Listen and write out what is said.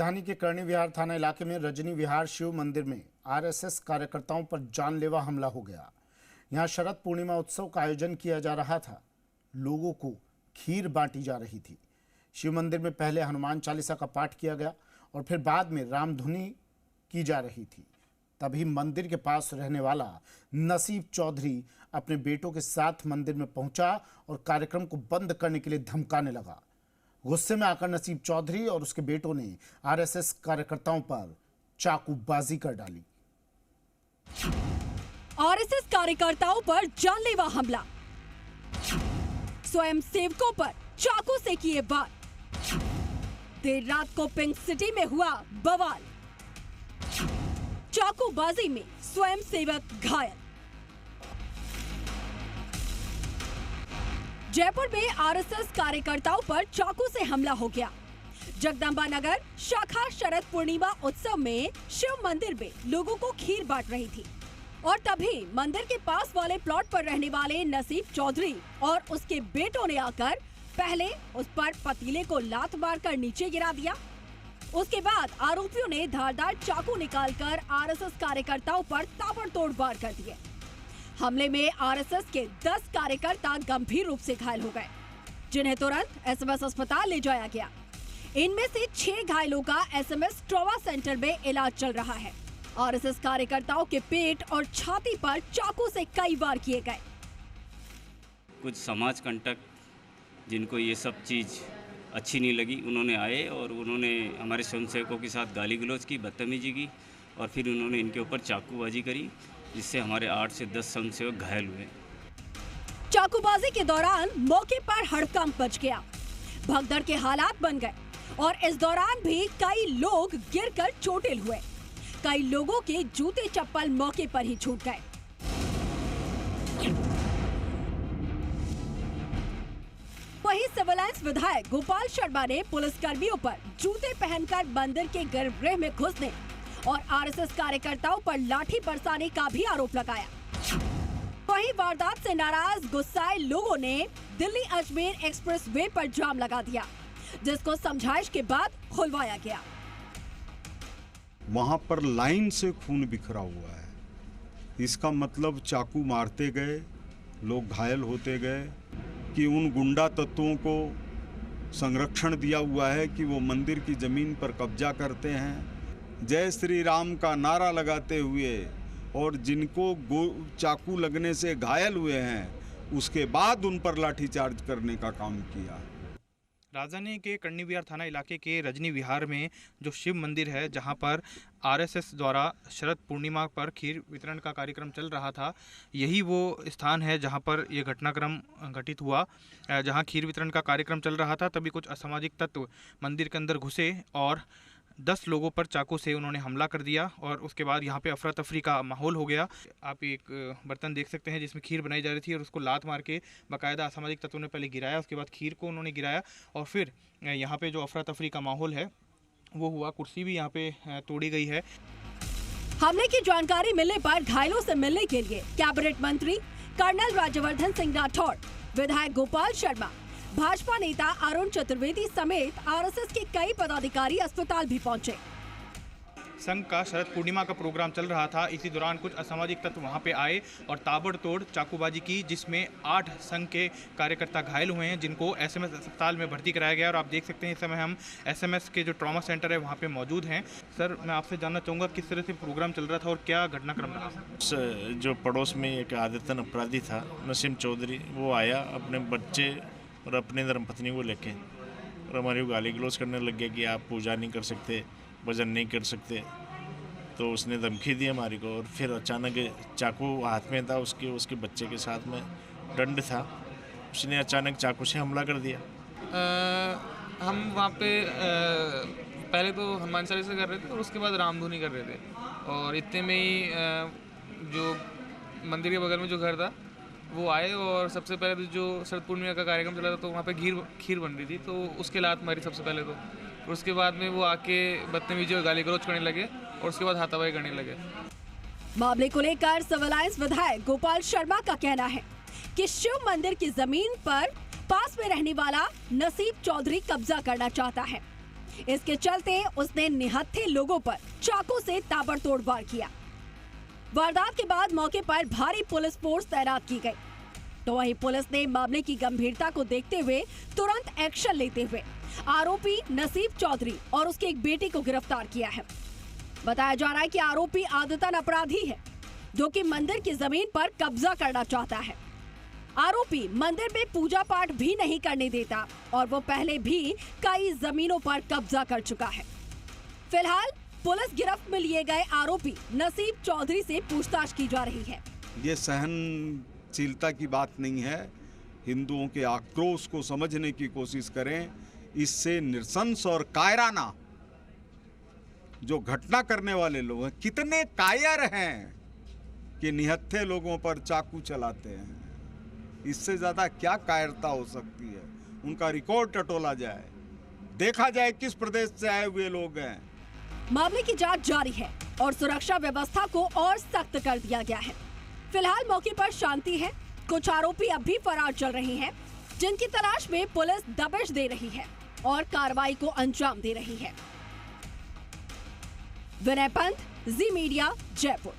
राजधानी के करणी विहार थाना इलाके में रजनी विहार शिव मंदिर में आरएसएस कार्यकर्ताओं पर जानलेवा हमला हो गया। यहां शरद पूर्णिमा उत्सव का आयोजन किया जा रहा था। लोगों को खीर बांटी जा रही थी। शिव मंदिर में पहले हनुमान चालीसा का पाठ किया गया और फिर बाद में रामधुनी की जा रही थी। तभी मंदिर के पास रहने वाला नसीब चौधरी अपने बेटों के साथ मंदिर में पहुंचा और कार्यक्रम को बंद करने के लिए धमकाने लगा। गुस्से में आकर नसीब चौधरी और उसके बेटों ने आरएसएस कार्यकर्ताओं पर चाकूबाजी कर डाली। आरएसएस कार्यकर्ताओं पर जानलेवा हमला, स्वयं सेवकों पर चाकू से किए वार। देर रात को पिंक सिटी में हुआ बवाल, चाकूबाजी में स्वयं सेवक घायल। जयपुर में आरएसएस कार्यकर्ताओं पर चाकू से हमला हो गया। जगदंबा नगर शाखा शरद पूर्णिमा उत्सव में शिव मंदिर में लोगों को खीर बांट रही थी और तभी मंदिर के पास वाले प्लॉट पर रहने वाले नसीब चौधरी और उसके बेटों ने आकर पहले उस पर पतीले को लात मारकर नीचे गिरा दिया। उसके बाद आरोपियों ने धारदार चाकू निकालकर आरएसएस कार्यकर्ताओं पर ताबड़तोड़ वार कर दिए। हमले में आरएसएस के 10 कार्यकर्ता गंभीर रूप से घायल हो गए, जिन्हें तुरंत एसएमएस अस्पताल ले जाया गया। इनमें से 6 घायलों का एसएमएस ट्रॉमा सेंटर में इलाज चल रहा है। आरएसएस कार्यकर्ताओं के पेट और छाती पर चाकू से कई वार किए गए। कुछ समाज कंटक जिनको ये सब चीज़ अच्छी नहीं लगी, उन्होंने आए और उन्होंने हमारे स्वयंसेवकों के साथ गाली गलौज की, बदतमीजी की और फिर उन्होंने इनके ऊपर चाकूबाजी करी, जिससे हमारे 8 से 10 स्वयंसेवक घायल हुए। चाकूबाजी के दौरान मौके पर हड़कंप मच गया, भगदड़ के हालात बन गए और इस दौरान भी कई लोग गिरकर चोटिल हुए। कई लोगों के जूते चप्पल मौके पर ही छूट गए। वहीं सिविल लाइंस विधायक गोपाल शर्मा ने पुलिसकर्मियों पर जूते पहनकर मंदिर के गर्भगृह में घुसने और आरएसएस कार्यकर्ताओं पर लाठी बरसाने का भी आरोप लगाया। वहीं वारदात से नाराज गुस्साए लोगों ने दिल्ली अजमेर एक्सप्रेस वे पर जाम लगा दिया, जिसको समझाइश के बाद खुलवाया गया। वहां पर लाइन से खून बिखरा हुआ है। इसका मतलब चाकू मारते गए, लोग घायल होते गए कि उन गुंडा तत्वों को संरक्षण दिया हुआ है कि वो मंदिर की जमीन पर कब्जा करते हैं। जय श्री राम का नारा लगाते हुए और जिनको चाकू लगने से घायल हुए हैं उसके बाद उन पर लाठीचार्ज करने का काम किया। राजधानी के करणी विहार थाना इलाके के रजनी विहार में जो शिव मंदिर है, जहां पर आरएसएस द्वारा शरद पूर्णिमा पर खीर वितरण का कार्यक्रम चल रहा था, यही वो स्थान है जहां पर ये घटनाक्रम घटित हुआ। जहां खीर वितरण का कार्यक्रम चल रहा था तभी कुछ असामाजिक तत्व मंदिर के अंदर घुसे और 10 लोगों पर चाकू से उन्होंने हमला कर दिया और उसके बाद यहाँ पे अफरा तफरी का माहौल हो गया। आप एक बर्तन देख सकते हैं जिसमें खीर बनाई जा रही थी और उसको लात मार के बाकायदा असामाजिक तत्वों ने पहले गिराया, उसके बाद खीर को उन्होंने गिराया और फिर यहाँ पे जो अफरा तफरी का माहौल है वो हुआ। कुर्सी भी यहाँ पे तोड़ी गई है। हमले की जानकारी मिलने पर घायलों से मिलने के लिए कैबिनेट मंत्री कर्नल राज्यवर्धन सिंह राठौड़, विधायक गोपाल शर्मा, भाजपा नेता अरुण चतुर्वेदी समेत आरएसएस के कई पदाधिकारी अस्पताल भी पहुंचे। संघ का शरद पूर्णिमा का प्रोग्राम चल रहा था। इसी दौरान कुछ असामाजिक तत्व वहां पे आए और ताबड़तोड़ चाकूबाजी की, जिसमें 8 संघ के कार्यकर्ता घायल हुए हैं, जिनको एसएमएस अस्पताल में भर्ती कराया गया। और आप देख सकते हैं इस समय हम एसएमएस के जो ट्रॉमा सेंटर है वहाँ पे मौजूद हैं। सर, मैं आपसे जानना चाहूँगा किस तरह से प्रोग्राम चल रहा था और क्या घटनाक्रम रहा? जो पड़ोस में एक आदतन अपराधी था नसीम चौधरी, वो आया अपने बच्चे और अपनी धर्मपत्नी को लेके और हमारी गाली गलौज करने लग गया कि आप पूजा नहीं कर सकते, भजन नहीं कर सकते। तो उसने धमकी दी हमारी को और फिर अचानक चाकू हाथ में था उसके बच्चे के साथ में दंड था, उसने अचानक चाकू से हमला कर दिया। हम वहाँ पे पहले तो हनुमान चालीसा कर रहे थे और उसके बाद रामधुनी कर रहे थे और इतने में ही जो मंदिर के बगल में जो घर था वो आए और सबसे पहले तो जो शरद पूर्णिमा का कार्यक्रम चला था तो वहाँ पे खीर बन रही थी, तो उसके लात मारी सबसे पहले तो। और उसके बाद में वो आके बदतमीजी और गाली गलौज करने लगे और उसके बाद हाथापाई करने लगे। मामले को लेकर सिविल लाइंस विधायक गोपाल शर्मा का कहना है कि शिव मंदिर की जमीन पर पास में रहने वाला नसीब चौधरी कब्जा करना चाहता है। इसके चलते उसने निहत्थे लोगों पर चाकू से ताबड़तोड़ वार किया। वारदात के बाद मौके पर भारी पुलिस फोर्स तैनात की गई। तो वहीं पुलिस ने मामले की गंभीरता को देखते हुए तुरंत एक्शन लेते हुए आरोपी नसीब चौधरी और उसके एक बेटे को गिरफ्तार किया है। बताया जा रहा है कि आरोपी आदतन अपराधी है जो कि मंदिर की जमीन पर कब्जा करना चाहता है। आरोपी मंदिर में पूजा पाठ भी नहीं करने देता और वो पहले भी कई जमीनों पर कब्जा कर चुका है। फिलहाल पुलिस गिरफ्त में लिए गए आरोपी नसीब चौधरी से पूछताछ की जा रही है। ये सहनशीलता की बात नहीं है। हिंदुओं के आक्रोश को समझने की कोशिश करें। इससे नृशंस और कायराना जो घटना करने वाले लोग हैं, कितने कायर हैं कि निहत्थे लोगों पर चाकू चलाते हैं। इससे ज्यादा क्या कायरता हो सकती है। उनका रिकॉर्ड टटोला जाए, देखा जाए किस प्रदेश से आए हुए लोग हैं। मामले की जांच जारी है और सुरक्षा व्यवस्था को और सख्त कर दिया गया है। फिलहाल मौके पर शांति है। कुछ आरोपी अब भी फरार चल रहे हैं जिनकी तलाश में पुलिस दबिश दे रही है और कार्रवाई को अंजाम दे रही है। विनय पंत, जी मीडिया, जयपुर।